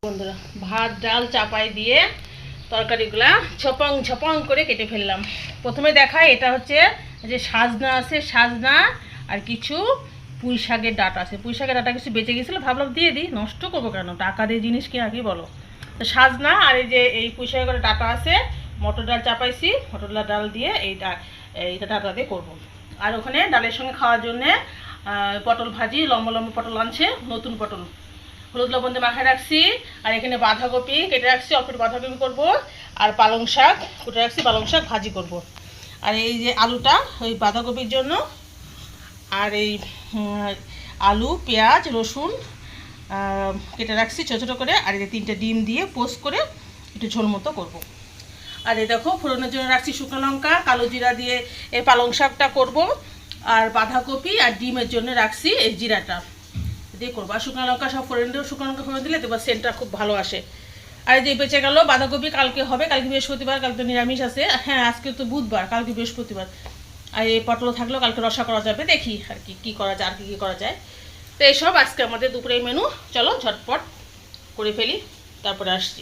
বন্ধুরা, ভাত ডাল চাপাই দিয়ে তরকারিগুলা ঝপং ঝপং করে কেটে ফেললাম। প্রথমে দেখাই, এটা হচ্ছে যে সাজনা আছে, সাজনা আর কিছু পুঁই শাকের ডাঁটা আছে। পুঁই শাকের ডাঁটা কিছু বেঁচে গেছিলো, ভাবলাম দিয়ে দিই, নষ্ট করবো কেন, টাকা দিয়ে জিনিস কি আগে বলো। তো সাজনা আর এই যে এই পুঁই শাকের ডাঁটা আছে, মটর ডাল চাপাইছি, মটর ডাল দিয়ে এইটা ডাঁটা দিয়ে করবো। আর ওখানে ডালের সঙ্গে খাওয়ার জন্যে পটল ভাজি, লম্বা লম্বা পটল আনছে, নতুন পটল, হলুদ লবণ দিয়ে মাখায় রাখছি। আর এখানে বাঁধাকপি কেটে রাখছি, অল্প বাঁধাকপি করবো। আর পালং শাক কুটে রাখছি, পালং শাক ভাজি করব। আর এই যে আলুটা ওই বাঁধাকপির জন্য, আর এই আলু পেঁয়াজ রসুন কেটে রাখছি ছোটো ছোটো করে। আর এই 3টে ডিম দিয়ে পোস্ট করে একটু ঝোল মতো করবো। আর এই দেখো ফোড়নের জন্য রাখছি শুকনো লঙ্কা, কালো জিরা দিয়ে এই পালং শাকটা করবো। আর বাঁধাকপি আর ডিমের জন্য রাখছি এই জিরাটা দিয়ে করবো। আর শুকনো লঙ্কা সব ফোড়ন দিয়ে, শুকনো লঙ্কা ফোড়ন দিলে এবার সেন্টটা খুব ভালো আসে। আর যে বেঁচে গেল বাঁধাকপি, কালকে হবে, কালকে বৃহস্পতিবার, কালকে তো নিরামিষ আছে। হ্যাঁ, আজকে তো বুধবার, কালকে বৃহস্পতিবার। আর এই পটল থাকলেও কালকে রসা করা যাবে, দেখি আর কি করা যায়, আর কি করা যায়। তো এইসব আজকে আমাদের দুপুরের মেনু। চলো ঝটপট করে ফেলি, তারপরে আসছি।